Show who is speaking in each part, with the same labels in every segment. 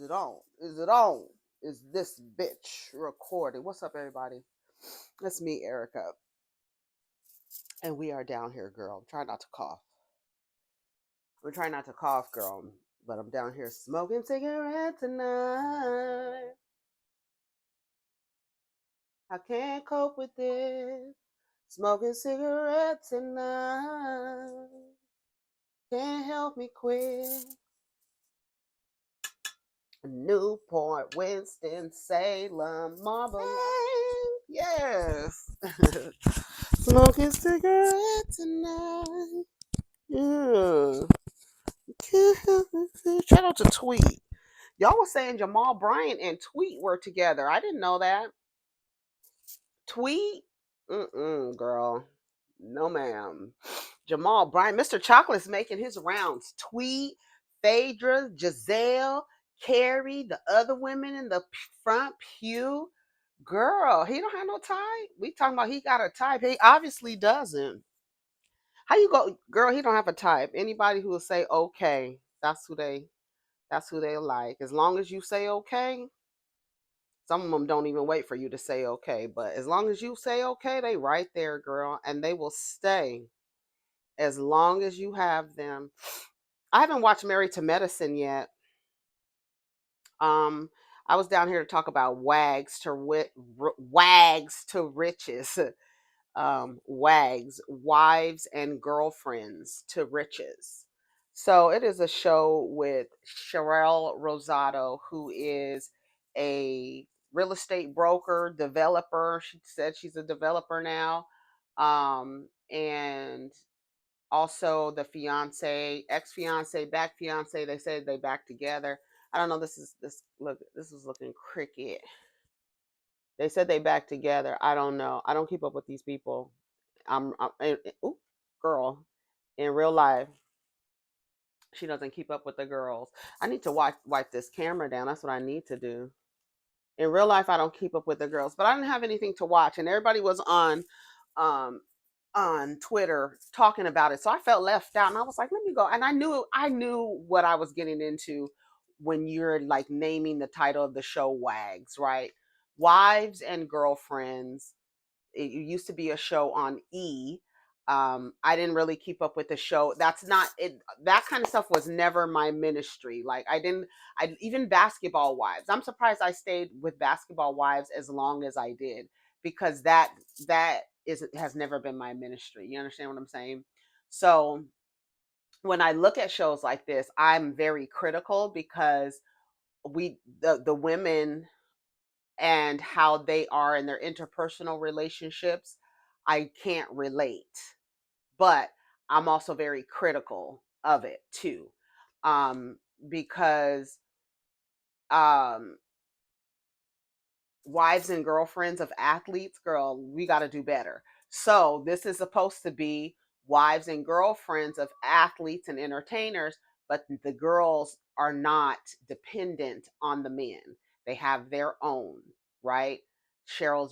Speaker 1: Is it on? Is it on? Is this bitch recording? What's up, everybody? It's me, Erica, and we are down here, girl. I'm trying not to cough. I'm trying not to cough, girl, but I'm down here smoking cigarettes tonight. I can't cope with this. Smoking cigarettes tonight. Can't help me quit. Newport, Winston, Salem, Marble. Yes. Smoking cigarettes tonight. Yeah. Can't help it. Shout out to Tweet. Y'all was saying Jamal Bryant and Tweet were together. I didn't know that. Tweet? Girl. No, ma'am. Jamal Bryant. Mr. Chocolate's making his rounds. Tweet, Phaedra, Giselle, Carrie, the other women in the front pew. Girl, he don't have no type. We talking about he got a type. He obviously doesn't. How you go, girl? He don't have a type. Anybody who will say okay, that's who they like. As long as you say okay, some of them don't even wait for you to say okay. But as long as you say okay, they right there, girl, and they will stay as long as you have them. I haven't watched Married to Medicine yet. Um, I was down here to talk about wags to riches. Wags, wives and girlfriends to riches. So it is a show with Charelle Rosado, who is a real estate broker, developer. She said she's a developer now. And also the fiance, ex-fiance, back fiance, they said they back together. I don't know. This is looking cricket. They said they back together. I don't know. I don't keep up with these people. Ooh, girl, in real life, she doesn't keep up with the girls. I need to wipe this camera down. That's what I need to do. In real life, I don't keep up with the girls, but I didn't have anything to watch, and everybody was um, on Twitter talking about it, so I felt left out, and I was like, let me go. And I knew what I was getting into when you're like naming the title of the show, Wags, right? Wives and girlfriends. It used to be a show on E. I didn't really keep up with the show. That's not it. That kind of stuff was never my ministry. Like I didn't. I even Basketball Wives. I'm surprised I stayed with Basketball Wives as long as I did, because that is has never been my ministry. You understand what I'm saying? So when I look at shows like this, I'm very critical because the women and how they are in their interpersonal relationships, I can't relate. But I'm also very critical of it too. Um, because um, wives and girlfriends of athletes, girl, we got to do better. So this is supposed to be wives and girlfriends of athletes and entertainers, but the girls are not dependent on the men. They have their own, right? Charelle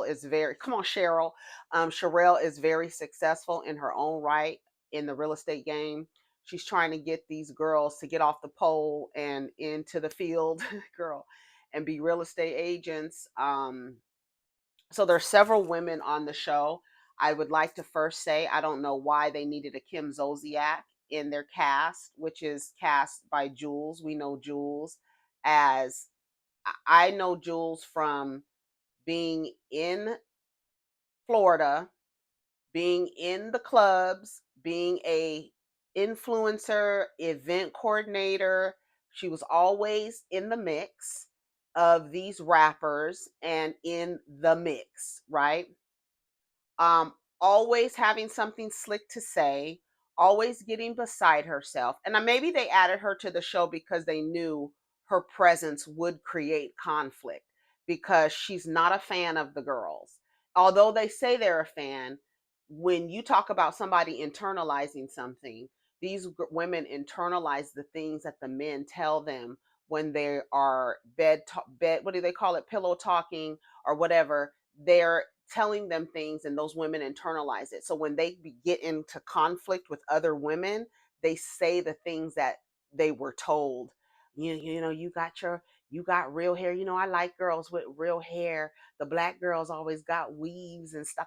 Speaker 1: is very, come on, Cheryl. Charelle is very successful in her own right in the real estate game. She's trying to get these girls to get off the pole and into the field, girl, and be real estate agents. So there's several women on the show. I would like to first say I don't know why they needed a Kim Zolciak in their cast, which is cast by Jules. We know Jules as I know Jules from being in Florida, being in the clubs, being a influencer, event coordinator. She was always in the mix of these rappers and in the mix, right? Always having something slick to say, always getting beside herself. And maybe they added her to the show because they knew her presence would create conflict, because she's not a fan of the girls. Although they say they're a fan, when you talk about somebody internalizing something, these women internalize the things that the men tell them when they are bed, what do they call it, pillow talking or whatever. They're telling them things, and those women internalize it. So when they get into conflict with other women, they say the things that they were told. You know, you got real hair. You know, I like girls with real hair. The black girls always got weaves and stuff,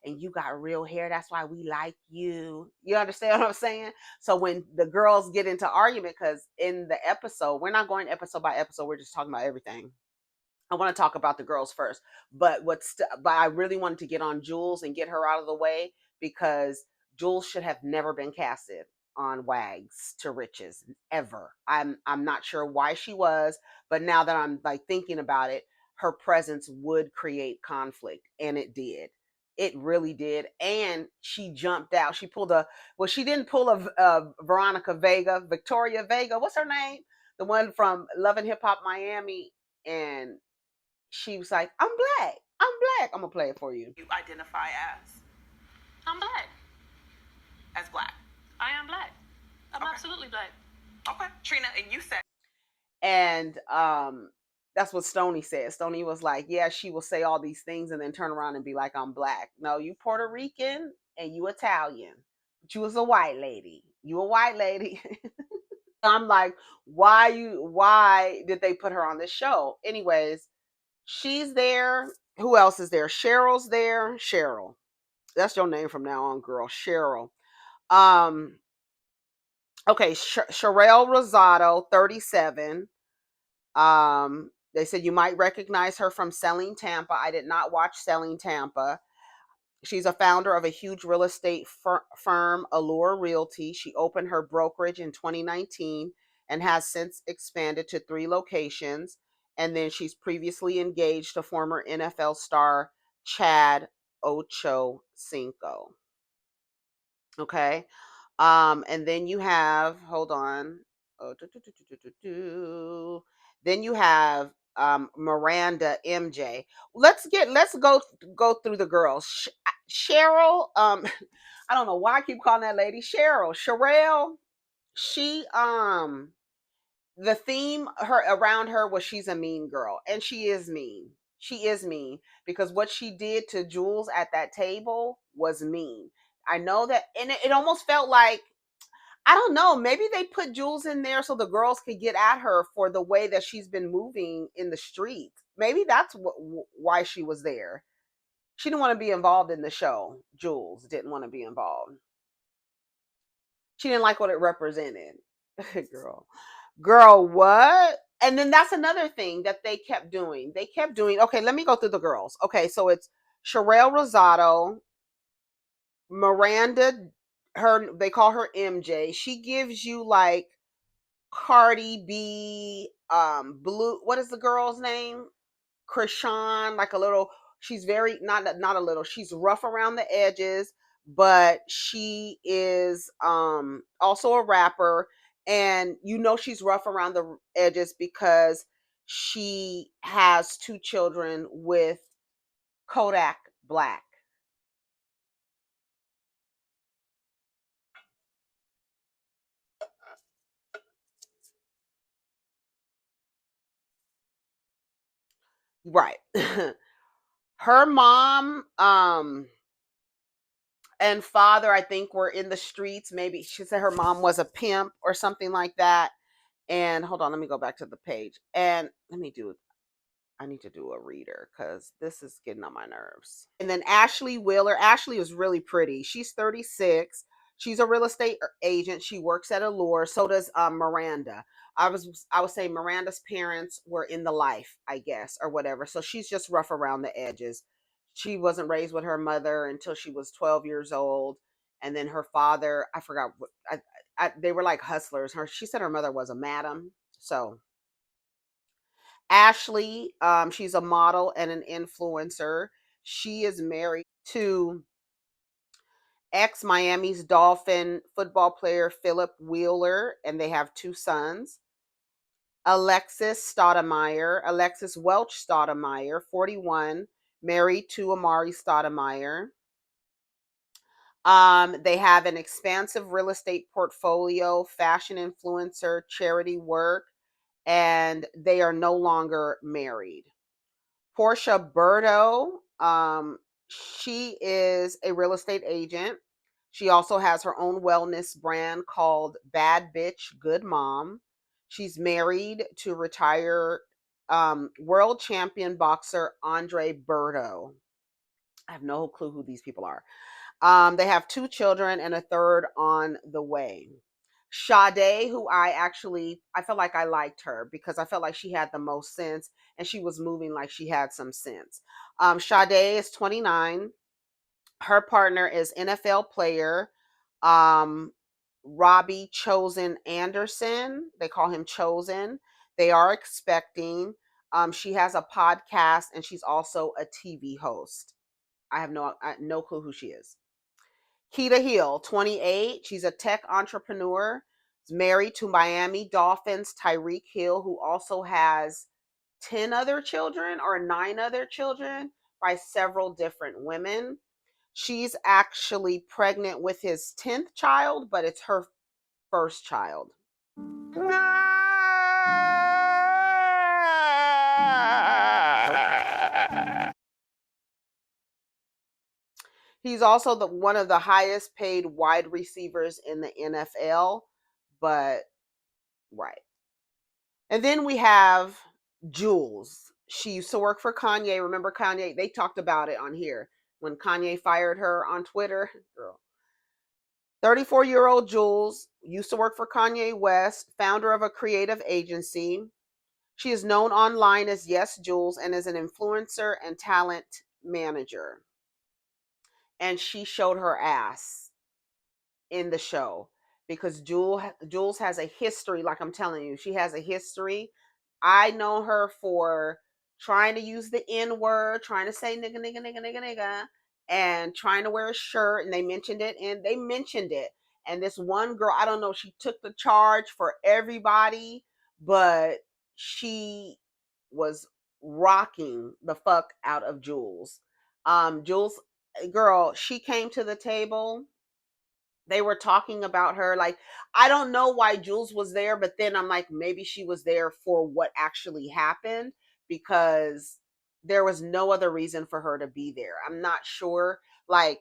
Speaker 1: and you got real hair. That's why we like you. You understand what I'm saying? So when the girls get into argument, because in the episode, we're not going episode by episode, we're just talking about everything. I want to talk about the girls first, but I really wanted to get on Jules and get her out of the way because Jules should have never been casted on Wags to Riches ever. I'm not sure why she was, but now that I'm like thinking about it, her presence would create conflict, and it did. It really did, and she jumped out. She pulled a well. She didn't pull Victoria Vega. What's her name? The one from Love and Hip Hop Miami, and she was like, I'm black. I'm black. I'm going to play it for you.
Speaker 2: You identify as?
Speaker 3: I'm black.
Speaker 2: As black?
Speaker 3: I am black. I'm absolutely black.
Speaker 2: Okay. Trina, and you said.
Speaker 1: And that's what Stony said. Stony was like, yeah, she will say all these things and then turn around and be like, I'm black. No, you Puerto Rican and you Italian. But you was a white lady. You a white lady. I'm like, why did they put her on this show? Anyways, she's there. Who else is there? Cheryl's there. Cheryl. That's your name from now on, girl. Cheryl. Okay, Charelle Rosado, 37. They said you might recognize her from Selling Tampa. I did not watch Selling Tampa. She's a founder of a huge real estate firm, Allure Realty. She opened her brokerage in 2019 and has since expanded to 3 locations. And then she's previously engaged to former NFL star Chad Ochocinco. Okay. And then you have, hold on. Then you have Miranda MJ. Let's go through the girls. Cheryl, I don't know why I keep calling that lady Cheryl. Charelle, she the theme her around her was she's a mean girl, and she is mean. She is mean because what she did to Jules at that table was mean. I know that, and it almost felt like, I don't know, maybe they put Jules in there so the girls could get at her for the way that she's been moving in the streets. Maybe that's why she was there. She didn't want to be involved in the show. Jules didn't want to be involved. She didn't like what it represented. Girl, what? And then that's another thing that they kept doing. Okay, let me go through the girls. Okay, so it's Charelle Rosado, Miranda, they call her MJ. She gives you like Cardi B, Blue, what is the girl's name? Krishan, like a little, she's very, not a little, she's rough around the edges, but she is also a rapper, and you know she's rough around the edges because she has 2 children with Kodak Black. Right. Her mom and father, I think, were in the streets. Maybe she said her mom was a pimp or something like that. And hold on, let me go back to the page. And I need to do a reader because this is getting on my nerves. And then Ashley Wheeler. Ashley is really pretty. She's 36. She's a real estate agent. She works at Allure. So does Miranda. I was saying Miranda's parents were in the life, I guess, or whatever. So she's just rough around the edges. She wasn't raised with her mother until she was 12 years old. And then her father, I forgot what, they were like hustlers. She said her mother was a madam. So Ashley, she's a model and an influencer. She is married to ex Miami's Dolphin football player Philip Wheeler, and they have 2 sons. Alexis Welch Stoudemire, 41, married to Amari Stoudemire. They have an expansive real estate portfolio, fashion influencer, charity work, and they are no longer married. Portia Berto, she is a real estate agent. She also has her own wellness brand called Bad Bitch Good Mom. She's married to retired world champion boxer Andre Berto. I have no clue who these people are. They have 2 children and a third on the way. Sade, who I felt like I liked her because I felt like she had the most sense and she was moving like she had some sense. Sade is 29. Her partner is NFL player Robbie Chosen Anderson. They call him Chosen. They are expecting. She has a podcast and she's also a TV host. I have no clue who she is. Keita Hill, 28. She's a tech entrepreneur. Is married to Miami Dolphins Tyreek Hill, who also has 10 other children or 9 other children by several different women. She's actually pregnant with his 10th child, but it's her first child. He's also one of the highest paid wide receivers in the NFL, but right. And then we have Jewels. She used to work for Kanye. Remember Kanye? They talked about it on here when Kanye fired her on Twitter. Girl. 34-year-old Jewels used to work for Kanye West, founder of a creative agency. She is known online as Yes Jules and is an influencer and talent manager. And she showed her ass in the show because Jules has a history, like I'm telling you, she has a history. I know her for trying to use the N word, trying to say nigga, nigga, nigga, nigga, nigga, and trying to wear a shirt. And they mentioned it. And this one girl, I don't know, she took the charge for everybody, but she was rocking the fuck out of Jules. Jules, girl, she came to the table. They were talking about her. Like, I don't know why Jules was there, but then I'm like, maybe she was there for what actually happened because there was no other reason for her to be there. I'm not sure. Like,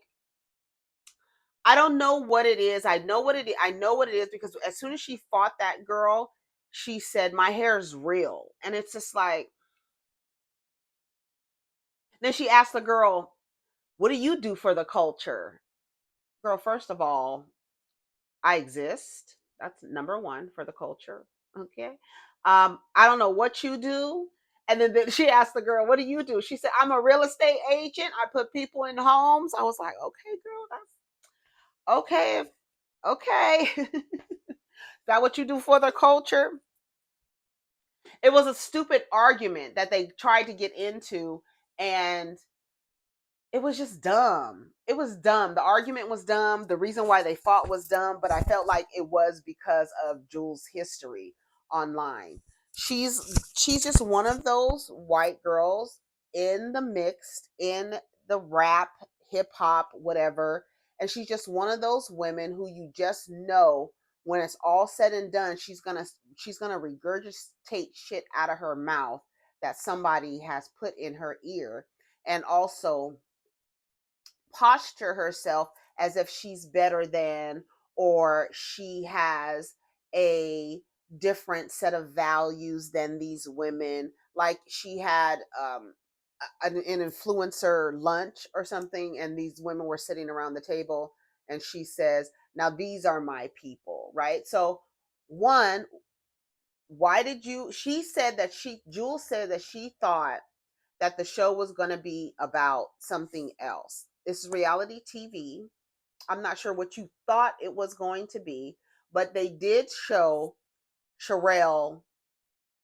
Speaker 1: I don't know what it is. I know what it is. I know what it is because as soon as she fought that girl, she said, "My hair is real." And it's just like, then she asked the girl, "What do you do for the culture?" Girl, first of all, I exist. That's number one for the culture. Okay. I don't know what you do. And then she asked the girl, "What do you do?" She said, "I'm a real estate agent. I put people in homes." I was like, "Okay, girl, that's okay. Okay." Is that what you do for the culture? It was a stupid argument that they tried to get into, and it was just dumb. It was dumb. The argument was dumb. The reason why they fought was dumb, but I felt like it was because of Jules' history online. She's she's just one of those white girls in the mixed, in the rap, hip hop, whatever. And she's just one of those women who you just know when it's all said and done, she's gonna regurgitate shit out of her mouth that somebody has put in her ear, and also posture herself as if she's better than, or she has a different set of values than these women. Like she had an influencer lunch or something, and these women were sitting around the table, and she says, "Now these are my people," right? So, one, why did you? Jules said that she thought that the show was going to be about something else. This is reality TV. I'm not sure what you thought it was going to be, but they did show Charelle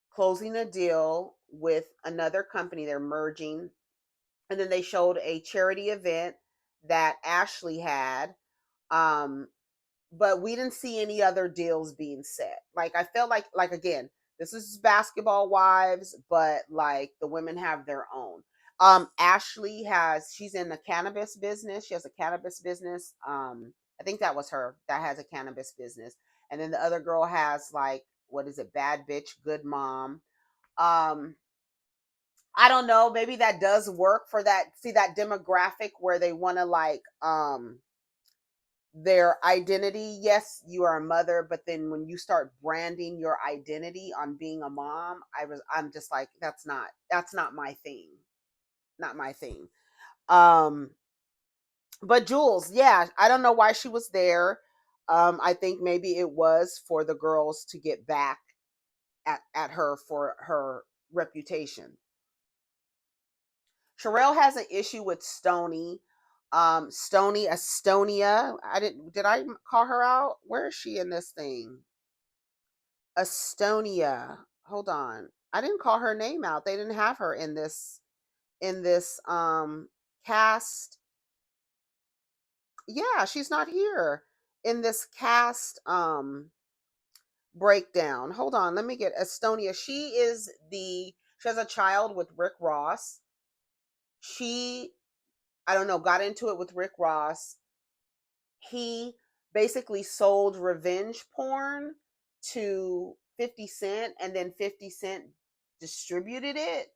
Speaker 1: closing a deal with another company. They're merging. And then they showed a charity event that Ashley had. Um, but we didn't see any other deals being set. Like I felt like again, this is basketball wives, but like the women have their own. Ashley she's in the cannabis business. She has a cannabis business. I think that was her that has a cannabis business. And then the other girl has like, what is it? Bad bitch, good mom. Um, I don't know. Maybe that does work for that. See that demographic where they want to like their identity. Yes, you are a mother, but then when you start branding your identity on being a mom, I'm just like, that's not my thing. Not my thing. Um but Jules, yeah, I don't know why she was there. I think maybe it was for the girls to get back at her for her reputation. Charelle has an issue with Stony. Stony, Estonia. Did I call her out? Where is she in this thing? Estonia. Hold on. I didn't call her name out. They didn't have her in this cast. Yeah, she's not here in this cast breakdown. Hold on, let me get Estonia. She has a child with Rick Ross. She, I don't know, got into it with Rick Ross. He basically sold revenge porn to 50 Cent, and then 50 Cent distributed it.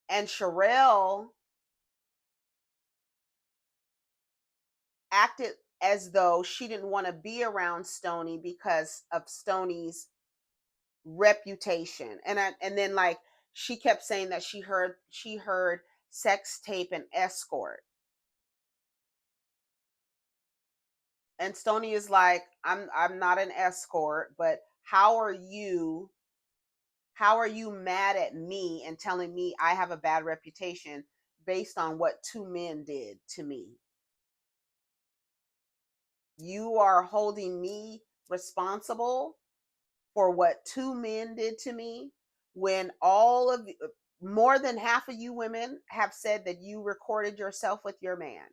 Speaker 1: And Charelle acted as though she didn't want to be around Stony because of Stony's reputation. And then like she kept saying that she heard sex tape and escort. And Stony is like, I'm not an escort, but how are you mad at me and telling me I have a bad reputation based on what two men did to me? You are holding me responsible for what two men did to me when more than half of you women have said that you recorded yourself with your man.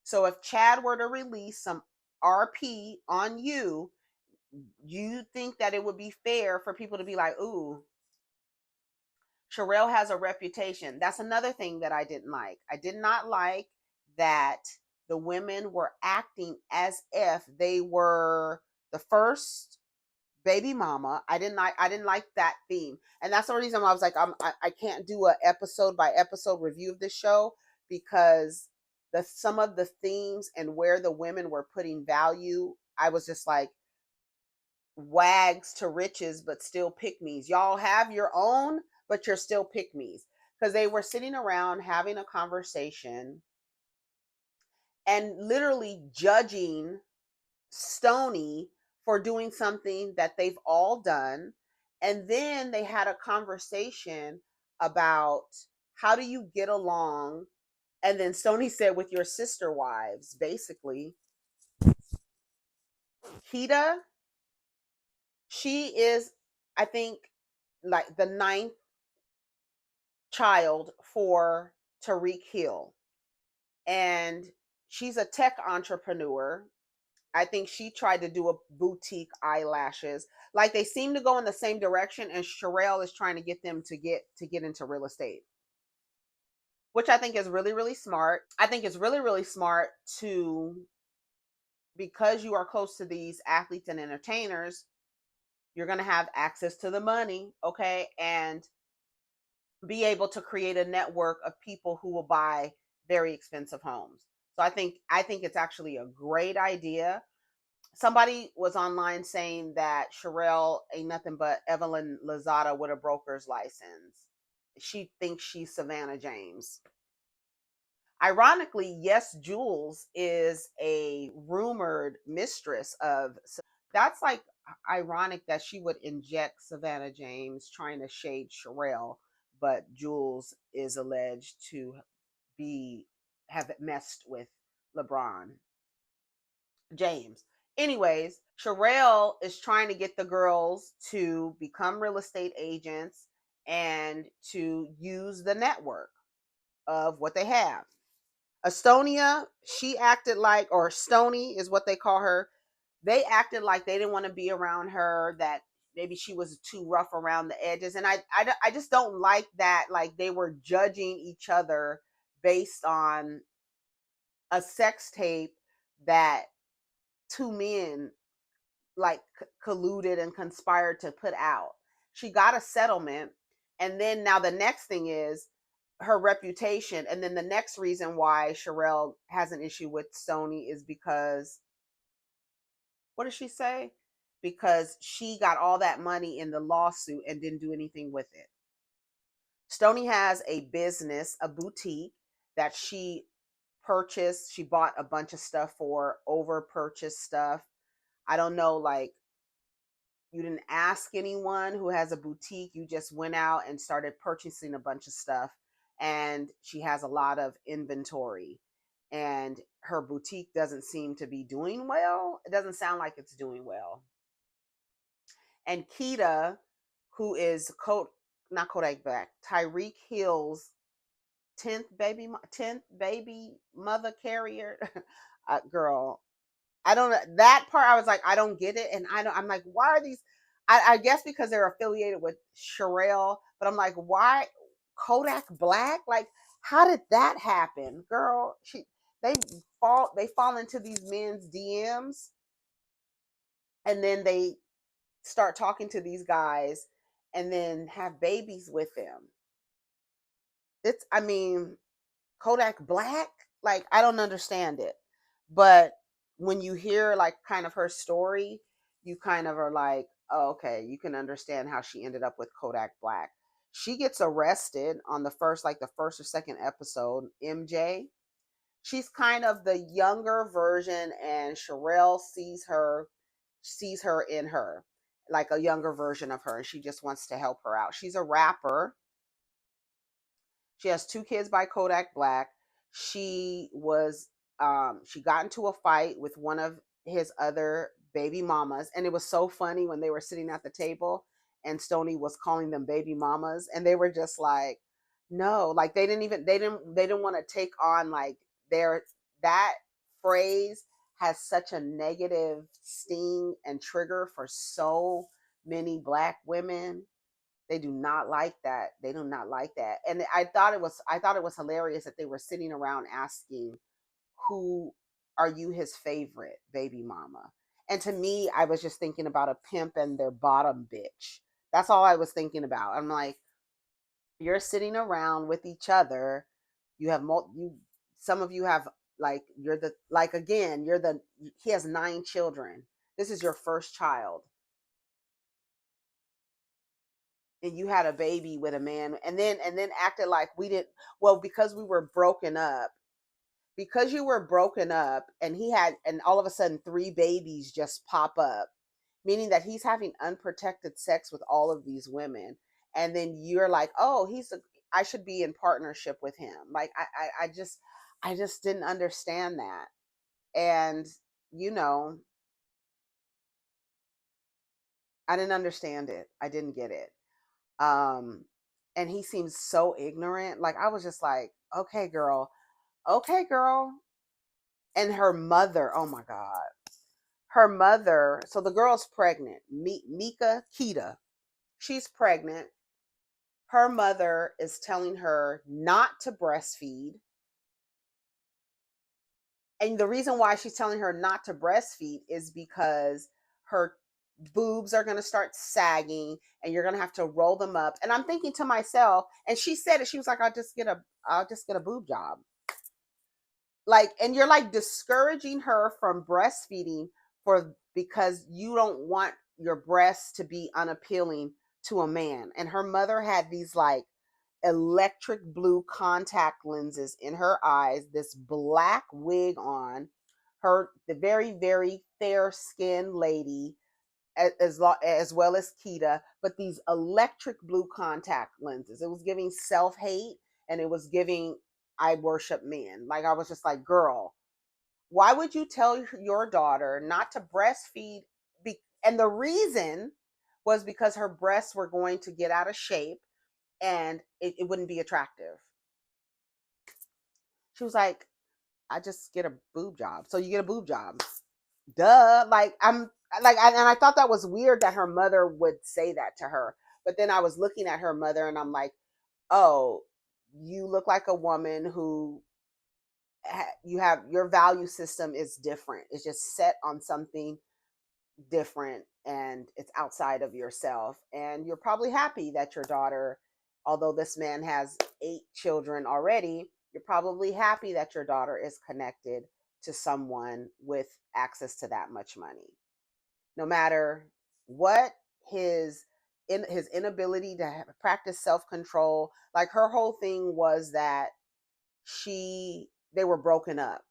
Speaker 1: So if Chad were to release some RP on you, you think that it would be fair for people to be like, ooh, Charelle has a reputation. That's another thing that I didn't like. I did not like that the women were acting as if they were the first baby mama. I didn't like that theme. And that's the reason why I was like, I can't do a episode by episode review of this show, because some of the themes and where the women were putting value, I was just like, wags to riches, but still pick me's. Y'all have your own, but you're still pick me's. Because they were sitting around having a conversation and literally judging Stony for doing something that they've all done. And then they had a conversation about how do you get along. And then Stony said, with your sister wives, basically. Kita, she is, I think, like the ninth child for Tariq Hill. And she's a tech entrepreneur. I think she tried to do a boutique eyelashes. Like they seem to go in the same direction, and Charelle is trying to get them to get into real estate, which I think is really, really smart. I think it's really, really smart to, because you are close to these athletes and entertainers, you're going to have access to the money, okay, and be able to create a network of people who will buy very expensive homes. So I think it's actually a great idea. Somebody was online saying that Charelle ain't nothing but Evelyn Lozada with a broker's license. She thinks she's Savannah James. Ironically, yes, Jules is a rumored mistress of. That's like ironic that she would inject Savannah James trying to shade Charelle, but Jules is alleged to be have messed with LeBron James. Anyways, Charelle is trying to get the girls to become real estate agents and to use the network of what they have. Estonia, she acted like, or Stony is what they call her. They acted like they didn't want to be around her, that maybe she was too rough around the edges. And I just don't like that. Like they were judging each other based on a sex tape that two men like colluded and conspired to put out. She got a settlement. And then now the next thing is her reputation. And then the next reason why Charelle has an issue with Stony is because, what did she say? Because she got all that money in the lawsuit and didn't do anything with it. Stony has a business, a boutique that she purchased. She bought a bunch of stuff for, over purchased stuff. I don't know, like, you didn't ask anyone who has a boutique. You just went out and started purchasing a bunch of stuff. And she has a lot of inventory. And her boutique doesn't seem to be doing well. It doesn't sound like it's doing well. And Keita, who is not Kodak Black, Tyreek Hill's 10th baby mother carrier, girl, I don't know that part. I was like, I don't get it. And I'm like, why are these? I guess because they're affiliated with Charelle, but I'm like, why Kodak Black? Like, how did that happen, girl? They fall into these men's DMs, and then they start talking to these guys, and then have babies with them. I mean, Kodak Black, like, I don't understand it. But when you hear like kind of her story, you kind of are like, oh, okay, you can understand how she ended up with Kodak Black. She gets arrested on the first or second episode. MJ, she's kind of the younger version, and Charelle sees her in her, like a younger version of her, and she just wants to help her out. She's a rapper. She has 2 kids by Kodak Black. She got into a fight with one of his other baby mamas, and it was so funny when they were sitting at the table and Stony was calling them baby mamas, and they were just like, no, like they didn't want to take on like their that phrase has such a negative sting and trigger for so many Black women. They do not like that. They do not like that. And I thought it was hilarious that they were sitting around asking, who are you his favorite baby mama? And to me, I was just thinking about a pimp and their bottom bitch. That's all I was thinking about. I'm like, you're sitting around with each other. You have some of you have, like, you're the, like, again, he has 9 children. This is your first child. And you had a baby with a man, and then acted like we didn't, well, because we were broken up, because you were broken up, and all of a sudden 3 babies just pop up, meaning that he's having unprotected sex with all of these women. And then you're like, oh, I should be in partnership with him. Like, I just didn't understand that. And, you know, I didn't understand it. I didn't get it. Um, and he seems so ignorant. Like, I was just like, okay, girl. Okay, girl. And her mother, oh my God. Her mother, so the girl's pregnant. Mika Keita, she's pregnant. Her mother is telling her not to breastfeed. And the reason why she's telling her not to breastfeed is because her boobs are going to start sagging and you're going to have to roll them up. And I'm thinking to myself, and she said it, she was like, I'll just get a boob job. Like, and you're like discouraging her from breastfeeding because you don't want your breasts to be unappealing to a man. And her mother had these like electric blue contact lenses in her eyes, this black wig on her, the very, very fair skinned lady, as well as Keita, but these electric blue contact lenses. It was giving self-hate, and it was giving, I worship men. Like, I was just like, girl, why would you tell your daughter not to breastfeed? And the reason was because her breasts were going to get out of shape and it wouldn't be attractive. She was like, I just get a boob job. So you get a boob job. Duh. Like, and I thought that was weird that her mother would say that to her. But then I was looking at her mother and I'm like, oh, you look like a woman who you have, your value system is different. It's just set on something different and it's outside of yourself. And you're probably happy that your daughter although this man has 8 children already, you're probably happy that your daughter is connected to someone with access to that much money. No matter what his his inability to practice self-control, like her whole thing was that they were broken up.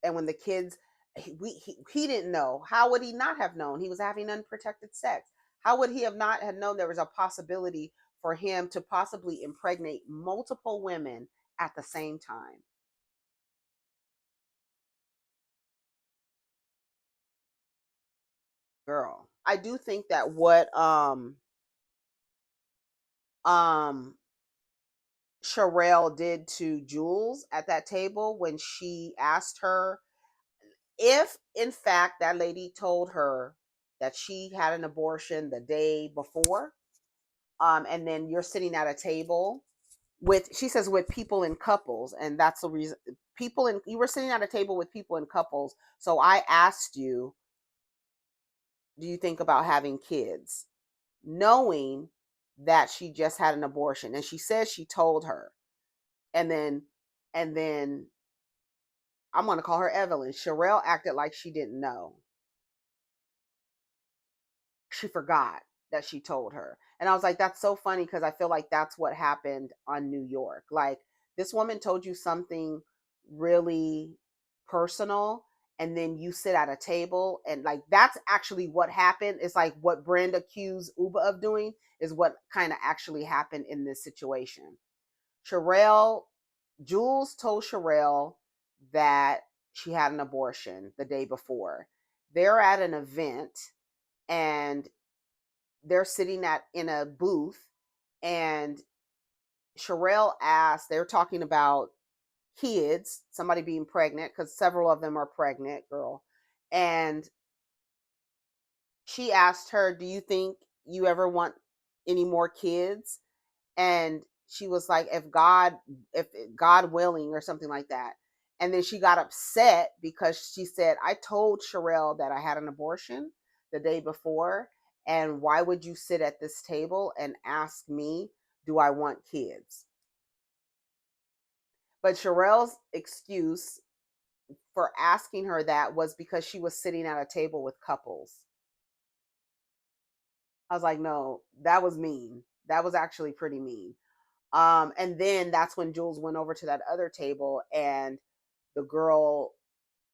Speaker 1: And when the kids, he didn't know. How would he not have known? He was having unprotected sex. How would he have not have known there was a possibility for him to possibly impregnate multiple women at the same time? Girl, I do think that what um Charelle did to Jules at that table when she asked her if in fact that lady told her that she had an abortion the day before, and then you're sitting at a table with, she says, with people in couples, and that's the reason, you were sitting at a table with people in couples, so I asked you, do you think about having kids, knowing that she just had an abortion, and she says she told her, and then I'm going to call her Evelyn. Charelle acted like she didn't know. She forgot that she told her. And I was like, that's so funny, because I feel like that's what happened on New York. Like, this woman told you something really personal, and then you sit at a table, and like that's actually what happened. It's like what Brenda accused Uba of doing is what kind of actually happened in this situation. Charelle, Jules told Charelle that she had an abortion the day before. They're at an event, and they're sitting in a booth, and Charelle asked, they're talking about kids, somebody being pregnant, because several of them are pregnant, girl. And she asked her, do you think you ever want any more kids? And she was like, if God willing, or something like that. And then she got upset because she said, I told Charelle that I had an abortion the day before, and why would you sit at this table and ask me, do I want kids? But Charelle's excuse for asking her that was because she was sitting at a table with couples. I was like, no, that was mean. That was actually pretty mean. And then that's when Jules went over to that other table, and the girl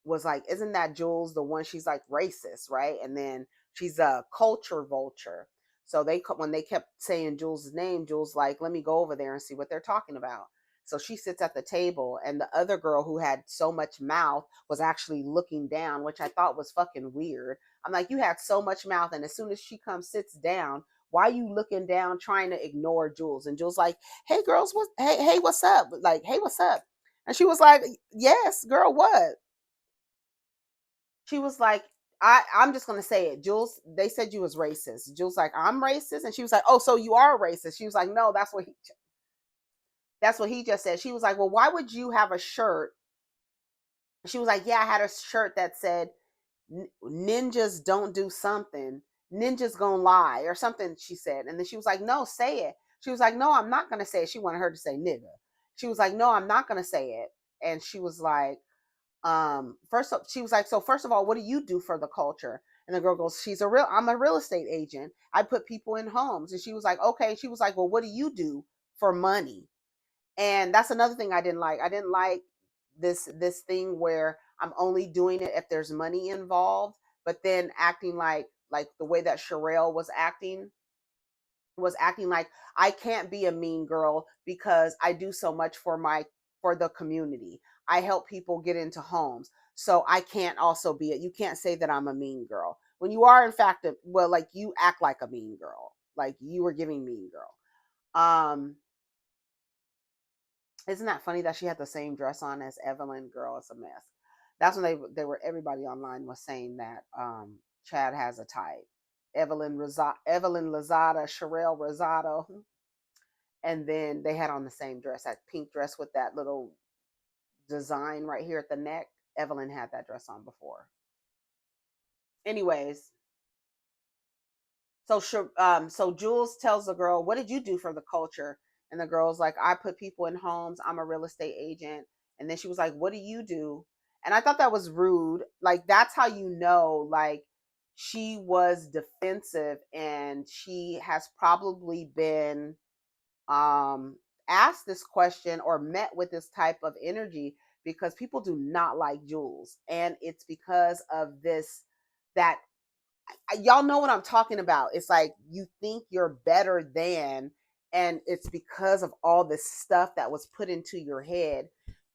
Speaker 1: was like, isn't that Jules, the one, she's like racist, right? And then she's a culture vulture. So when they kept saying Jules' name, Jules like, let me go over there and see what they're talking about. So she sits at the table, and the other girl who had so much mouth was actually looking down, which I thought was fucking weird. I'm like, you had so much mouth, and as soon as she comes, sits down, why are you looking down trying to ignore Jules? And Jules like, hey girls, hey, what's up? Like, hey, what's up? And she was like, yes, girl, what? She was like, I'm just gonna say it. Jules, they said you was racist. Jules like, I'm racist, and she was like, oh, so you are racist? She was like, no, that's what he just said. She was like, well, why would you have a shirt? She was like, yeah, I had a shirt that said ninjas don't do something, ninjas gonna lie, or something, she said. And then she was like, no, say it. She was like, no, I'm not gonna say it. She wanted her to say nigga. She was like, no, I'm not gonna say it. And she was like, she was like, so first of all, what do you do for the culture? And the girl goes, I'm a real estate agent, I put people in homes. And she was like, okay. She was like, well, what do you do for money? And that's another thing I didn't like. I didn't like this thing where I'm only doing it if there's money involved, but then acting like the way that Charelle was acting like I can't be a mean girl because I do so much for the community. I help people get into homes. So I can't also you can't say that I'm a mean girl. When you are in fact like you act like a mean girl. Like you were giving mean girl. Isn't that funny that she had the same dress on as Evelyn? Girl, it's a mess. That's when everybody online was saying that Chad has a type. Evelyn Lozada, Charelle Rosado, and then they had on the same dress, that pink dress with that little design right here at the neck. Evelyn had that dress on before. Anyways, So Jules tells the girl, "What did you do for the culture?" And the girl's like, "I put people in homes. I'm a real estate agent." And then she was like, "What do you do?" And I thought that was rude. Like, that's how you know, like, she was defensive, and she has probably been um asked this question or met with this type of energy, because people do not like Jules, and it's because of this, that y'all know what I'm talking about. It's like you think you're better than, and it's because of all this stuff that was put into your head.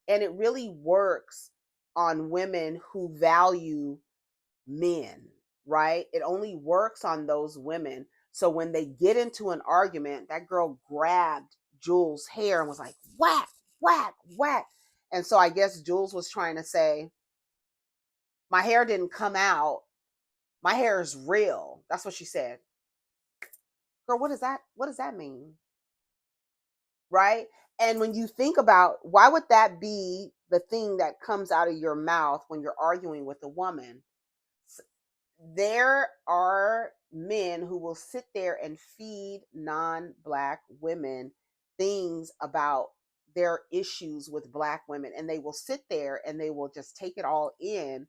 Speaker 1: And it really works on women who value men, right? It only works on those women. So when they get into an argument, that girl grabbed Jules' hair and was like, whack, whack, whack. And so I guess Jules was trying to say, my hair didn't come out. My hair is real. That's what she said. Girl, what does that mean? Right? And when you think about, why would that be the thing that comes out of your mouth when you're arguing with a woman? There are men who will sit there and feed non-black women things about their issues with black women, and they will sit there and they will just take it all in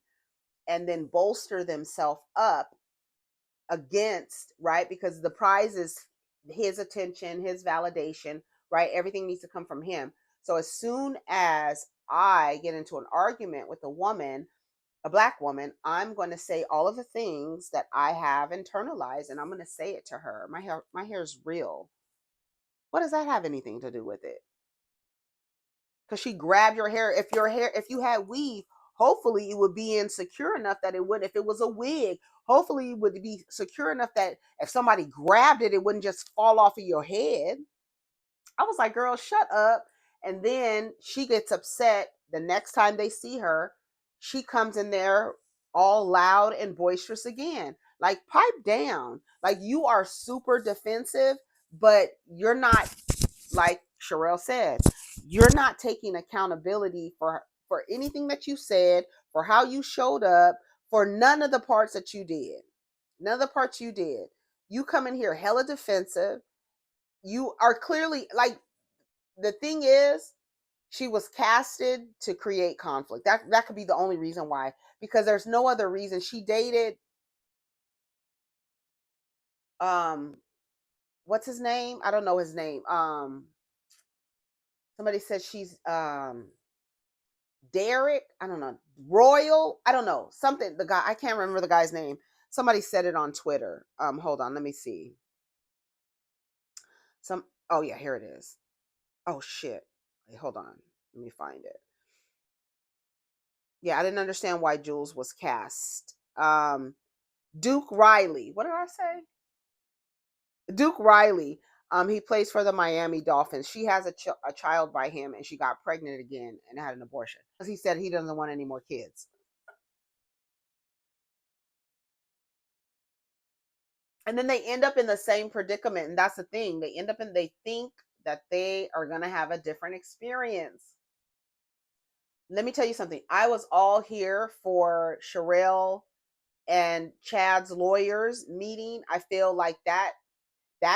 Speaker 1: and then bolster themselves up against, right? Because the prize is his attention, his validation, right? Everything needs to come from him. So as soon as I get into an argument with a woman, a black woman, I'm going to say all of the things that I have internalized, and I'm going to say it to her. My hair is real. What does that have anything to do with it? Because she grabbed your hair. If you had weave, hopefully it would be insecure enough that it wouldn't. If it was a wig, hopefully it would be secure enough that if somebody grabbed it, it wouldn't just fall off of your head. I was like, girl, shut up. And then she gets upset the next time they see her. She comes in there all loud and boisterous again. Like, pipe down. Like, you are super defensive, but you're not, like Charelle said, you're not taking accountability for anything that you said, for how you showed up, for none of the parts that you did. None of the parts you did. You come in here hella defensive. You are clearly, like, the thing is, she was casted to create conflict. That could be the only reason why, because there's no other reason. She dated what's his name? I don't know his name. Somebody said she's Derek, I don't know, Royal, I don't know, something. The guy, I can't remember the guy's name. Somebody said it on Twitter. Hold on, let me see. Oh yeah, here it is. Oh shit. Wait, hold on. Let me find it. Yeah, I didn't understand why Jules was cast. Duke Riley. What did I say? Duke Riley. He plays for the Miami Dolphins. She has a child by him, and she got pregnant again and had an abortion because he said he doesn't want any more kids. And then they end up in the same predicament, and that's the thing. They think that they are going to have a different experience. Let me tell you something. I was all here for Charelle and Chad's lawyers meeting. I feel like that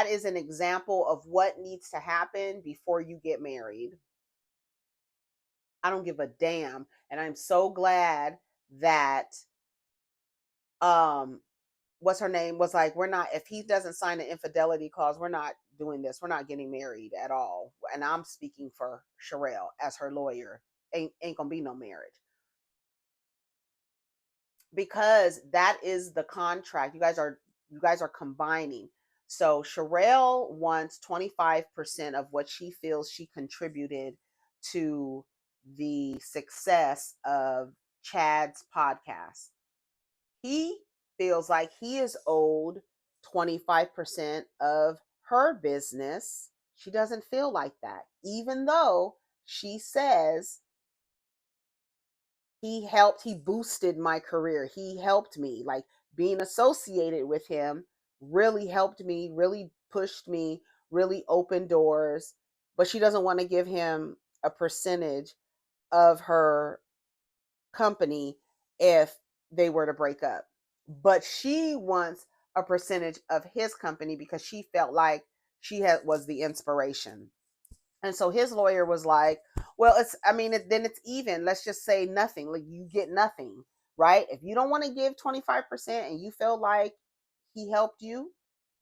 Speaker 1: is an example of what needs to happen before you get married. I don't give a damn, and I'm so glad that what's her name was like, we're not, if he doesn't sign an infidelity clause, we're not doing this. We're not getting married at all. And I'm speaking for Charelle as her lawyer. Ain't gonna be no marriage, because that is the contract. You guys are combining. So Charelle wants 25% of what she feels she contributed to the success of Chad's podcast. He feels like he is owed 25% of her business. She doesn't feel like that, even though she says, he boosted my career. He helped me. Like, being associated with him really helped me, really pushed me, really opened doors. But she doesn't want to give him a percentage of her company if they were to break up. But she wants a percentage of his company because she felt like was the inspiration. And so his lawyer was like, well, then it's even. Let's just say nothing. Like, you get nothing, right? If you don't want to give 25% and you feel like he helped you,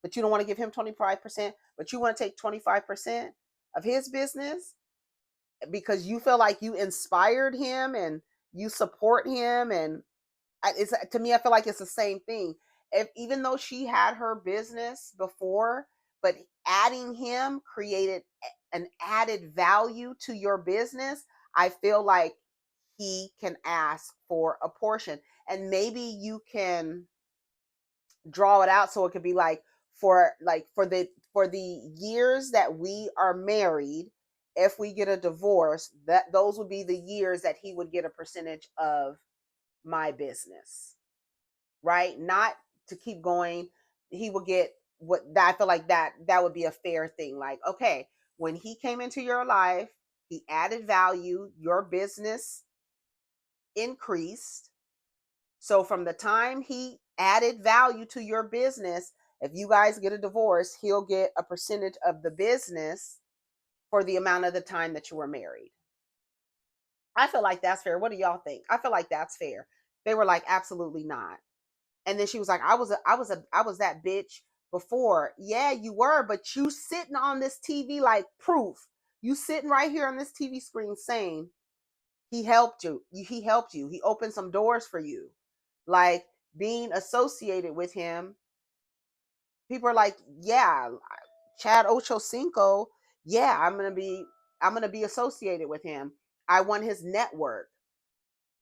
Speaker 1: but you don't want to give him 25%, but you want to take 25% of his business because you feel like you inspired him and you support him. And it's, to me, I feel like it's the same thing. If, even though she had her business before, but adding him created an added value to your business, I feel like he can ask for a portion. And maybe you can draw it out so it could be like, for the years that we are married, if we get a divorce, that those would be the years that he would get a percentage of my business, right? Not to keep going. He would get what that, I feel like that would be a fair thing. Like, okay, when he came into your life, he added value, your business increased. So from the time he added value to your business, if you guys get a divorce, he'll get a percentage of the business for the amount of the time that you were married. I feel like that's fair. What do y'all think? I feel like that's fair. They were like, absolutely not. And then she was like, I was that bitch before. Yeah, you were, but you sitting on this TV like proof. You sitting right here on this TV screen saying he helped you. He helped you. He opened some doors for you. Like, being associated with him, people are like, yeah, Chad Ocho Cinco. Yeah, I'm gonna be associated with him. I want his network.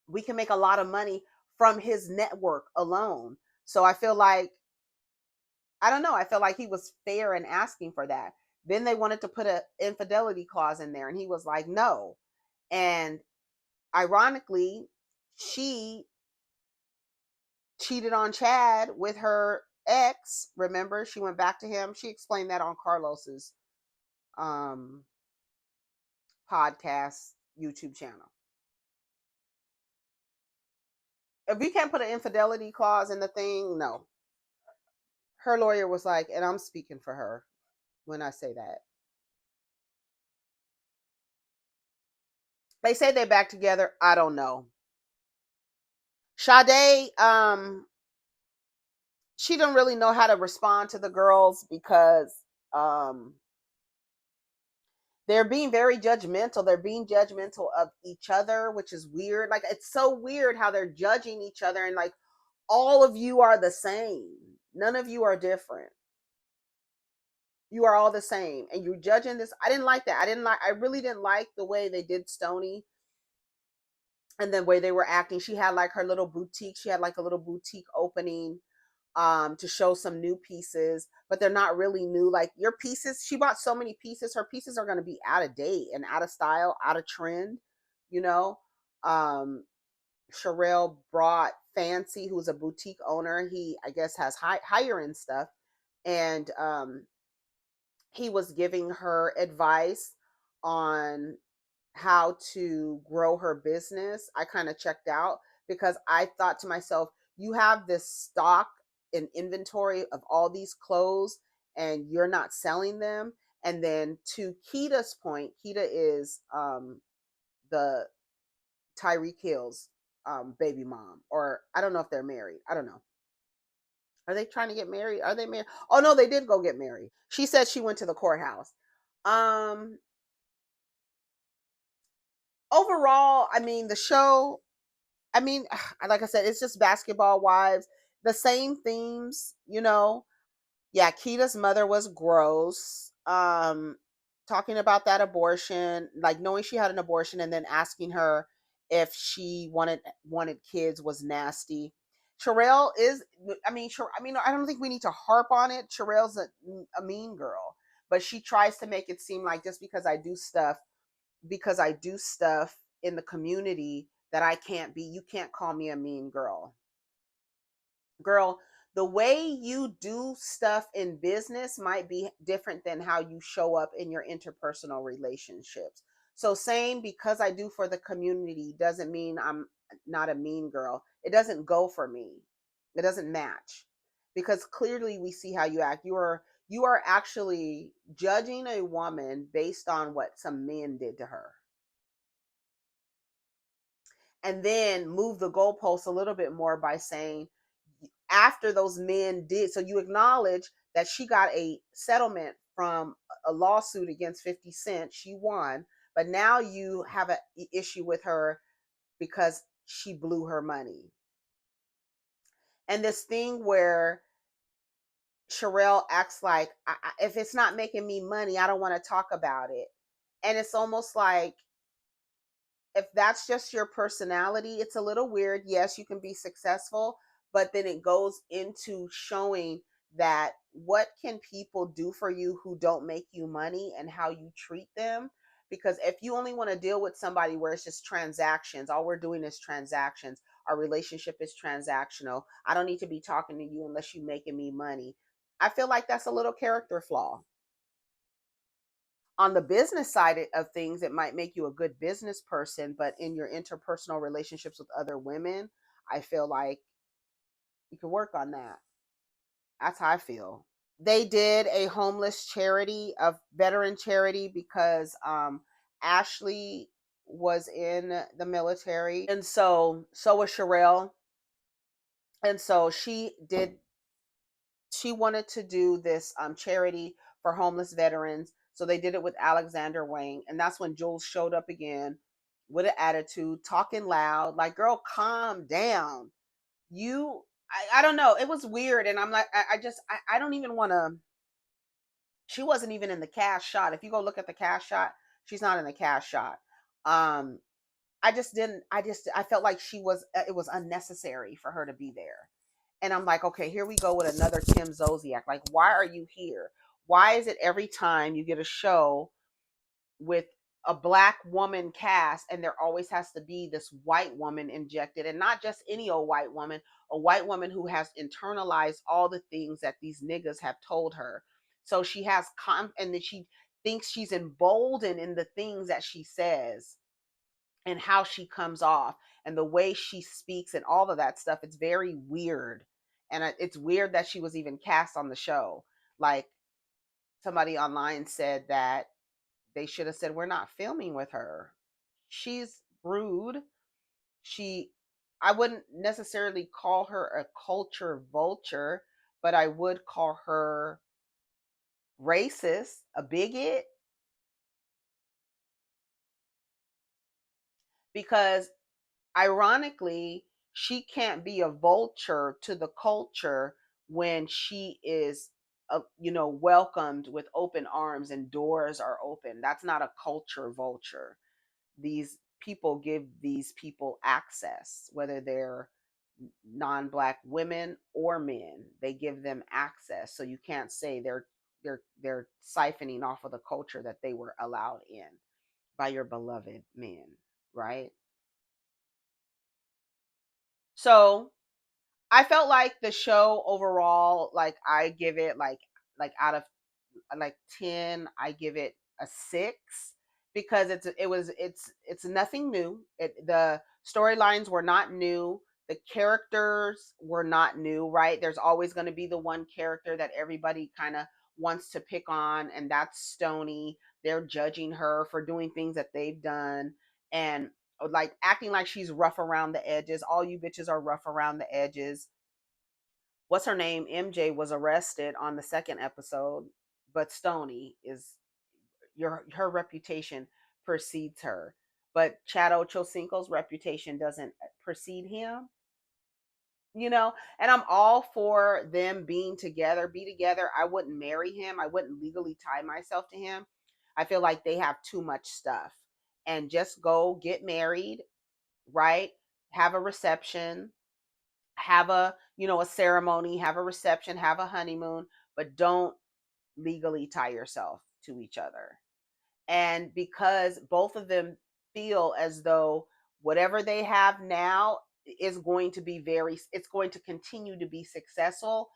Speaker 1: We can make a lot of money from his network alone. So I feel like, I don't know, I feel like he was fair in asking for that. Then they wanted to put an infidelity clause in there, and he was like, no. And ironically, she cheated on Chad with her ex. Remember, she went back to him. She explained that on Carlos's um podcast YouTube channel. If we can't put an infidelity clause in the thing, no. Her lawyer was like, and I'm speaking for her when I say that. They say they're back together. I don't know. Sade, she don't really know how to respond to the girls because um they're being very judgmental. They're being judgmental of each other, which is weird. Like, it's so weird how they're judging each other, and like, all of you are the same. None of you are different. You are all the same, and you're judging this. I didn't like that. I really didn't like the way they did Stony and the way they were acting. She had like her little boutique. She had like a little boutique opening to show some new pieces, but they're not really new. Like, your pieces, she bought so many pieces. Her pieces are going to be out of date and out of style, out of trend, you know. Charelle brought Fancy, who's a boutique owner. He, I guess, has higher end stuff, and he was giving her advice on how to grow her business. I kind of checked out because I thought to myself, you have this stock and inventory of all these clothes and you're not selling them. And then, to Kita's point, Kita is the Tyreek Hill's baby mom, or I don't know if they're married. I don't know. Are they trying to get married? Are they married? Oh no, they did go get married. She said she went to the courthouse. Um Overall, I mean, the show, I mean, like I said, it's just basketball wives, the same themes, you know. Yeah, Kita's mother was gross. Talking about that abortion, like knowing she had an abortion and then asking her if she wanted kids was nasty. Charelle is, I don't think we need to harp on it. Charelle's a mean girl, but she tries to make it seem like just because I do stuff in the community that you can't call me a mean girl. Girl, the way you do stuff in business might be different than how you show up in your interpersonal relationships. So saying because I do for the community doesn't mean I'm not a mean girl. It doesn't go for me. It doesn't match. because clearly we see how you act. You are actually judging a woman based on what some men did to her. And then move the goalposts a little bit more by saying, after those men did, so you acknowledge that she got a settlement from a lawsuit against 50 Cent. She won, but now you have an issue with her because she blew her money. And this thing where Charelle acts like, if it's not making me money, I don't want to talk about it. And it's almost like, if that's just your personality, it's a little weird. Yes, you can be successful, but then it goes into showing that what can people do for you who don't make you money and how you treat them. Because if you only want to deal with somebody where it's just transactions, all we're doing is transactions, our relationship is transactional, I don't need to be talking to you unless you're making me money. I feel like that's a little character flaw. On the business side of things, it might make you a good business person, but in your interpersonal relationships with other women, I feel like you can work on that. That's how I feel. They did a homeless charity, a veteran charity, because Ashley was in the military, and so was Charelle, and so she wanted to do this charity for homeless veterans. So they did it with Alexander Wang. And that's when Jules showed up again with an attitude, talking loud, like, girl, calm down. I don't know. It was weird. And I'm like, I don't even want to. She wasn't even in the cash shot. If you go look at the cash shot, she's not in the cash shot. Um, I just didn't, I felt like it was unnecessary for her to be there. And I'm like, okay, here we go with another Tim Zolciak. Like, why are you here? Why is it every time you get a show with a black woman cast and there always has to be this white woman injected, and not just any old white woman, a white woman who has internalized all the things that these niggas have told her. So she has and then she thinks she's emboldened in the things that she says and how she comes off and the way she speaks and all of that stuff. It's very weird. And it's weird that she was even cast on the show. Like, somebody online said that they should have said, we're not filming with her. She's rude. She, I wouldn't necessarily call her a culture vulture, but I would call her racist, a bigot, because ironically, she can't be a vulture to the culture when she is, welcomed with open arms and doors are open. That's not a culture vulture. These people give these people access, whether they're non-black women or men. They give them access, so you can't say they're siphoning off of the culture that they were allowed in by your beloved men, right? So I felt like the show overall, like, I give it like out of like 10, I give it a 6, because it's nothing new. The storylines were not new. The characters were not new, right? There's always going to be the one character that everybody kind of wants to pick on, and that's Stony. They're judging her for doing things that they've done, and like acting like she's rough around the edges. All you bitches are rough around the edges. What's her name? MJ was arrested on the second episode, but Stony is her reputation precedes her. But Chad Ochocinco's reputation doesn't precede him, and I'm all for them being together, be together. I wouldn't marry him. I wouldn't legally tie myself to him. I feel like they have too much stuff. And just go get married, right? Have a reception, have a ceremony, have a reception, have a honeymoon, but don't legally tie yourself to each other. And because both of them feel as though whatever they have now is going to be it's going to continue to be successful,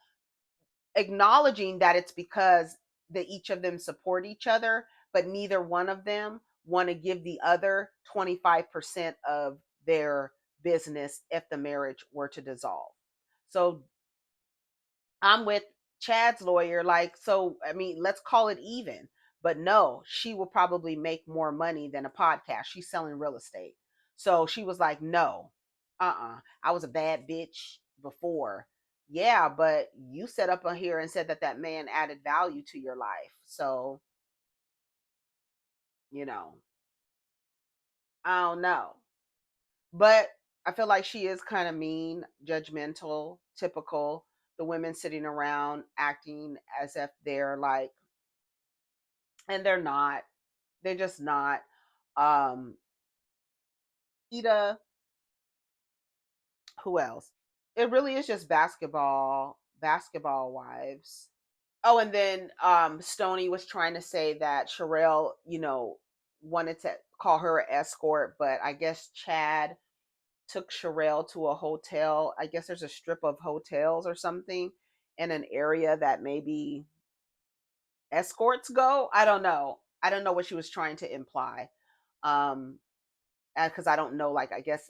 Speaker 1: acknowledging that it's because each of them support each other, but neither one of them want to give the other 25% of their business if the marriage were to dissolve. So I'm with Chad's lawyer. Like, so, I mean, let's call it even. But no, she will probably make more money than a podcast. She's selling real estate. So she was like, no, I was a bad bitch before. Yeah, but you set up on here and said that that man added value to your life. So, you know, I don't know. But I feel like she is kind of mean, judgmental, typical. The women sitting around acting as if they're like, and they're not. They're just not. Um, Ida, who else? It really is just basketball wives. Oh, and then Stony was trying to say that Charelle, wanted to call her an escort, but I guess Chad took Charelle to a hotel. I guess there's a strip of hotels or something in an area that maybe escorts go. I don't know. I don't know what she was trying to imply. Um, because I don't know, like, I guess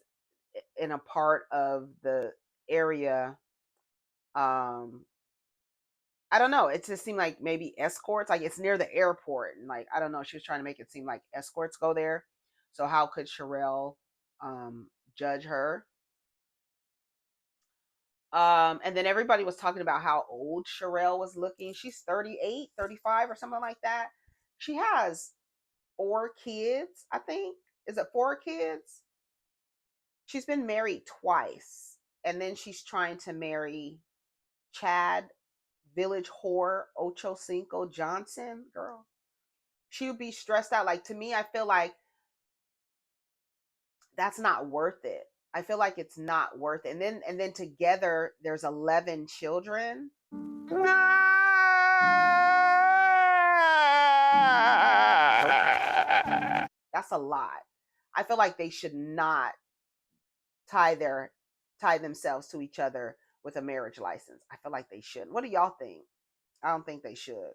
Speaker 1: in a part of the area, um, I don't know. It just seemed like maybe escorts, like it's near the airport, and like I don't know. She was trying to make it seem like escorts go there. So how could Charelle judge her? And then everybody was talking about how old Charelle was looking. She's 38, 35, or something like that. She has 4 kids, I think. Is it 4 kids? She's been married twice. And then she's trying to marry Chad, Village Whore, Ocho Cinco Johnson. Girl, she would be stressed out. Like, to me, I feel like that's not worth it. I feel like it's not worth it. And then together there's 11 children. That's a lot. I feel like they should not tie their tie themselves to each other with a marriage license. I feel like they shouldn't. What do y'all think? I don't think they should.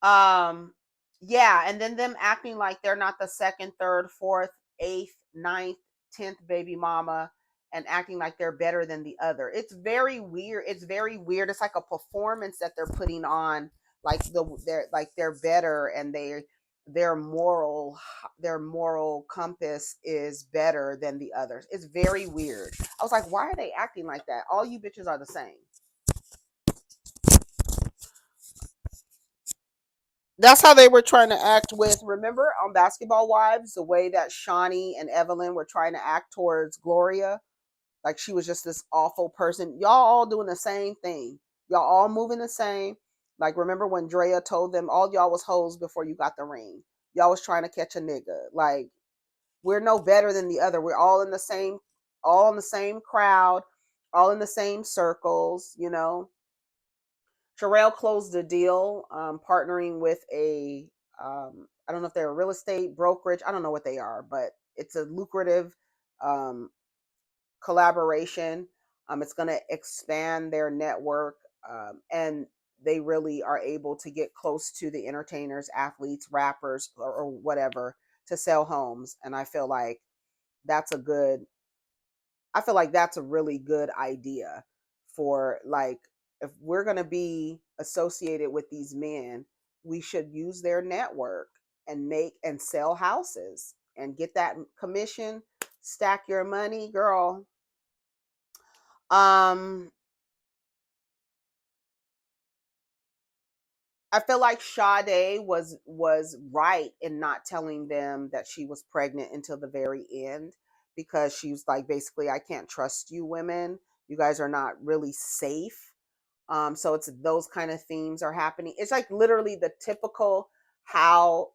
Speaker 1: Um, yeah, and then them acting like they're not the second, third, fourth, eighth, ninth, 10th baby mama, and acting like they're better than the other. It's very weird. It's very weird. It's like a performance that they're putting on, like they're better, and their moral their moral compass is better than the others. It's very weird. I was like, why are they acting like that? All you bitches are the same. That's how they were trying to act with, remember on Basketball Wives, the way that Shawnee and Evelyn were trying to act towards Gloria, like she was just this awful person. Y'all all doing the same thing. Y'all all moving the same. Like, remember when Drea told them all y'all was hoes before you got the ring? Y'all was trying to catch a nigga. Like, we're no better than the other. We're all in the same crowd, all in the same circles. Charelle closed a deal, partnering with I don't know if they're a real estate brokerage. I don't know what they are, but it's a lucrative um, collaboration. It's going to expand their network, and they really are able to get close to the entertainers, athletes, rappers, or whatever to sell homes. And that's a good I feel like that's a really good idea for, like, if we're going to be associated with these men, we should use their network and make and sell houses and get that commission, stack your money, girl. Um I feel like Sade was right in not telling them that she was pregnant until the very end, because she was like, basically, I can't trust you women. You guys are not really safe. So it's those kind of themes are happening. It's like literally the typical how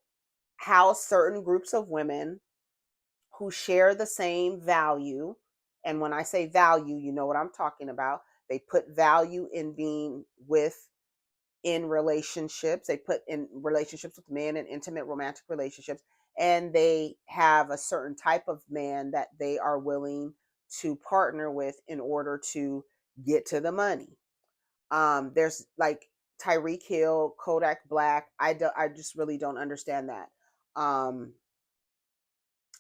Speaker 1: how certain groups of women who share the same value, and when I say value, you know what I'm talking about. They put value in being with in relationships. They put in relationships with men in intimate romantic relationships, and they have a certain type of man that they are willing to partner with in order to get to the money. There's like Tyreek Hill, Kodak Black. I just really don't understand that.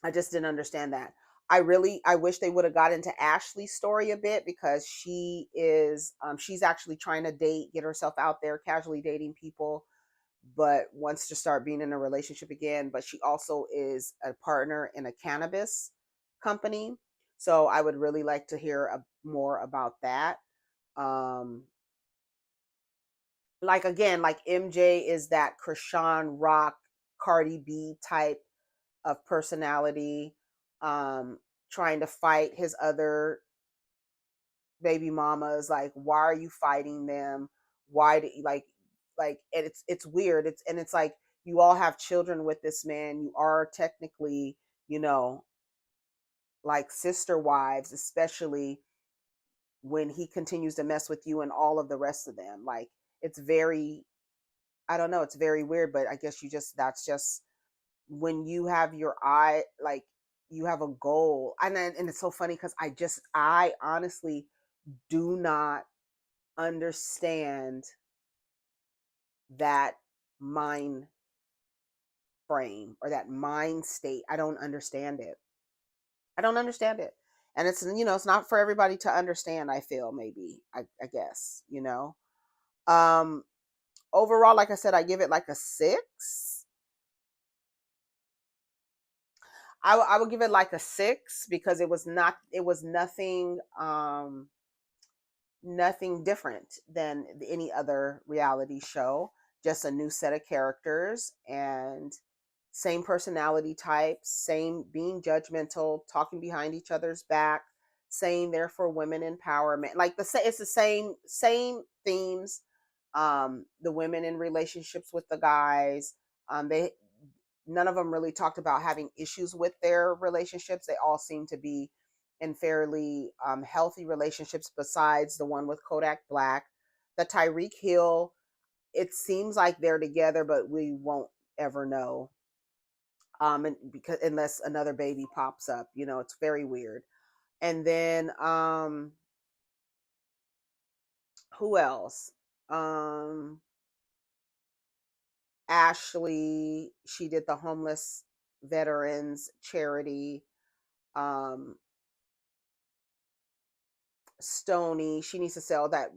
Speaker 1: I just didn't understand that. I wish they would have got into Ashley's story a bit, because she is she's actually trying to get herself out there, casually dating people, but wants to start being in a relationship again. But she also is a partner in a cannabis company. So I would really like to hear more about that. Um, like again, like MJ is that Krishan Rock, Cardi B type of personality, um, trying to fight his other baby mamas. Like, why are you fighting them? Why do you like? And it's weird. It's like, you all have children with this man. You are technically, you know, like sister wives, especially when he continues to mess with you and all of the rest of them. Like, it's very, I don't know, it's very weird. But I guess that's just when you have your eye, like, you have a goal. And it's so funny because I honestly do not understand that mind frame or that mind state. I don't understand it. I don't understand it. And it's, it's not for everybody to understand, I feel, maybe. I guess, Um overall, like I said, I give it like a 6. I would give it like a 6 because it was nothing different than any other reality show. Just a new set of characters, and same personality types, same being judgmental, talking behind each other's back, saying they're for women empowerment. Like, it's the same themes. The women in relationships with the guys. They None of them really talked about having issues with their relationships. They all seem to be in fairly healthy relationships, besides the one with Kodak Black. The Tyreek Hill, it seems like they're together, but we won't ever know. And because unless another baby pops up, it's very weird. And then who else? Um, Ashley, she did the homeless veterans charity. Um, Stony, she needs to sell that.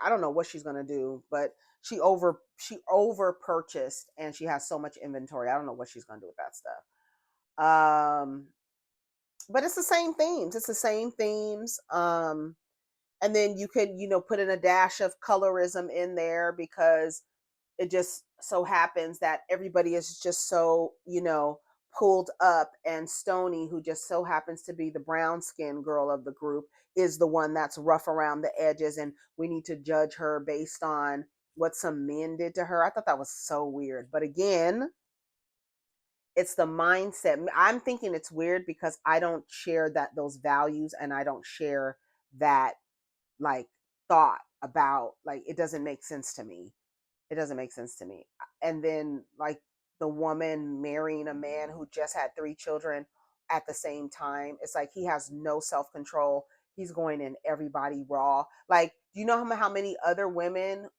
Speaker 1: I don't know what she's gonna do, but she over purchased, and she has so much inventory. I don't know what she's gonna do with that stuff. But it's the same themes. It's the same themes. And then you could, put in a dash of colorism in there, because it just so happens that everybody is just so, pulled up, and Stony, who just so happens to be the brown skinned girl of the group, is the one that's rough around the edges, and we need to judge her based on what some men did to her. I thought that was so weird. But again, it's the mindset. I'm thinking it's weird because I don't share those values, and I don't share that, like, thought about, like, it doesn't make sense to me. It doesn't make sense to me. And then, like, the woman marrying a man who just had 3 children at the same time. It's like he has no self-control. He's going in everybody raw. Like, do you know how many other women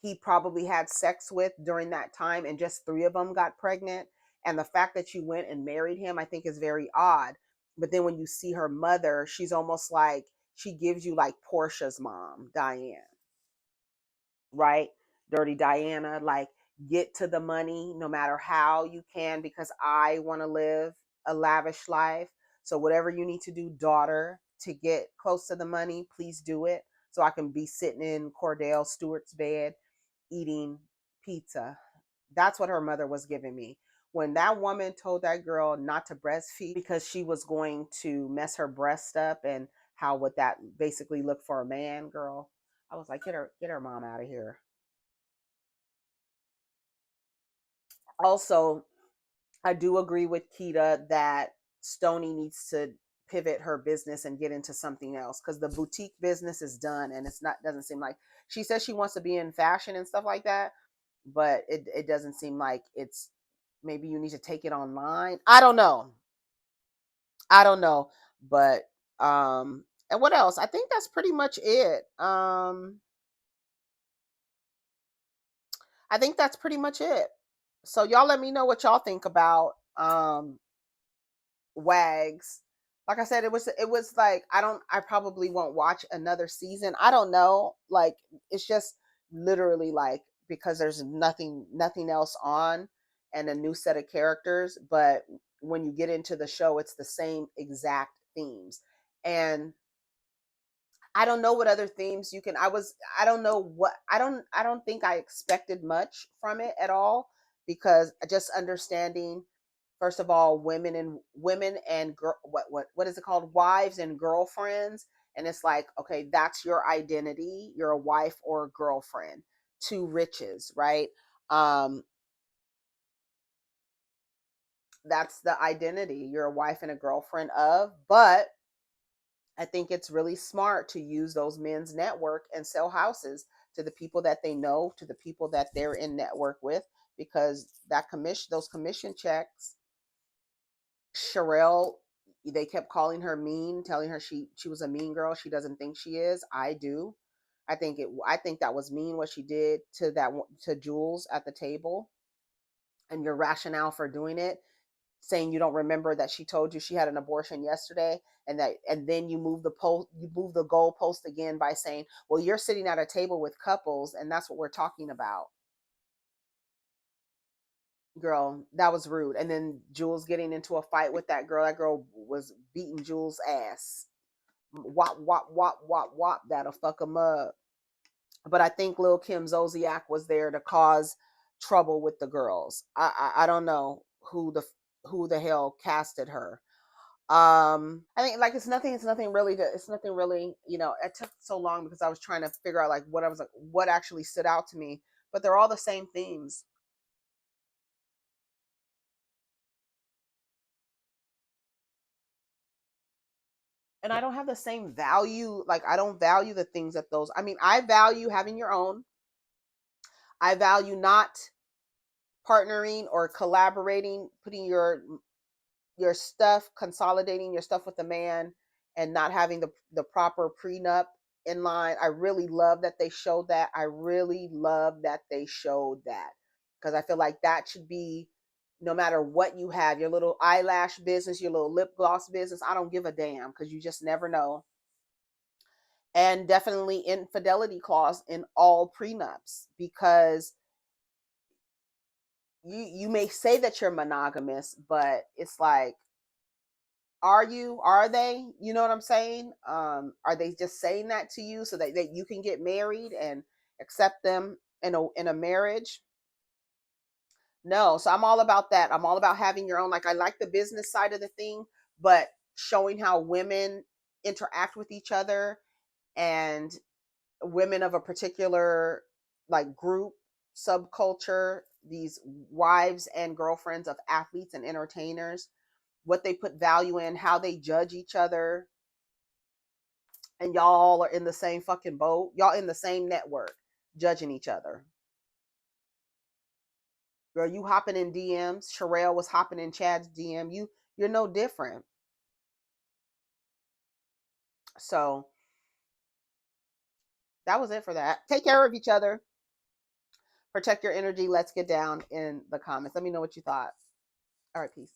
Speaker 1: he probably had sex with during that time, and just 3 of them got pregnant? And the fact that you went and married him, I think, is very odd. But then when you see her mother, she's almost like, she gives you like Portia's mom, Diane, right? Dirty Diana, like, get to the money no matter how you can, because I want to live a lavish life. So whatever you need to do, daughter, to get close to the money, please do it, so I can be sitting in Cordell Stewart's bed eating pizza. That's what her mother was giving me. When that woman told that girl not to breastfeed because she was going to mess her breast up, and how would that basically look for a man, girl, I was like, get her mom out of here. Also, I do agree with Kita that Stony needs to pivot her business and get into something else, because the boutique business is done, and it's not, doesn't seem like, she says she wants to be in fashion and stuff like that, but it doesn't seem like it's, maybe you need to take it online. I don't know. I don't know. But and what else? I think that's pretty much it. I think that's pretty much it. So y'all let me know what y'all think about WAGs. like I said, it was like I probably won't watch another season. I don't know. Like it's just literally like because there's nothing else on and a new set of characters, but when you get into the show it's the same exact themes. And I don't know what other themes you can I don't know what I don't think I expected much from it at all because just understanding first of all women and what is it called, wives and girlfriends, and it's like okay, that's your identity, you're a wife or a girlfriend to riches, right? um that's the identity, you're a wife and a girlfriend of. But I think it's really smart to use those men's network and sell houses to the people that they know, to the people that they're in network with, because that commission, those commission checks. Charelle, they kept calling her mean, telling her she was a mean girl. She doesn't think she is. I do. I think that was mean what she did to to Jules at the table, and your rationale for doing it, saying you don't remember that she told you she had an abortion yesterday, and then you move the goalpost again by saying, well, you're sitting at a table with couples and that's what we're talking about. Girl, that was rude. And then Jules getting into a fight with that girl was beating Jules ass. Wop wop wop wop wop, that'll fuck him up. But I think Lil Kim Zolciak was there to cause trouble with the girls. I don't know who the hell casted her. I think like it's nothing really, it took so long because I was trying to figure out like what actually stood out to me, but they're all the same themes. And I don't have the same value. Like I don't value the things that those, I mean, I value having your own. I value not partnering or collaborating, putting your stuff, consolidating your stuff with the man and not having the proper prenup in line. I really love that they showed that. I really love that they showed that because I feel like that should be no matter what you have, your little eyelash business, your little lip gloss business. I don't give a damn because you just never know. And definitely infidelity clause in all prenups because you may say that you're monogamous, but it's like, are they, you know what I'm saying? Are they just saying that to you so that you can get married and accept them in a marriage? No. So I'm all about that. I'm all about having your own. Like I like the business side of the thing, but showing how women interact with each other, and women of a particular like group, subculture, these wives and girlfriends of athletes and entertainers, what they put value in, how they judge each other. And y'all are in the same fucking boat. Y'all in the same network judging each other. Girl, you hopping in DMs. Charelle was hopping in Chad's DM. You're no different. So that was it for that. Take care of each other. Protect your energy. Let's get down in the comments. Let me know what you thought. All right, peace.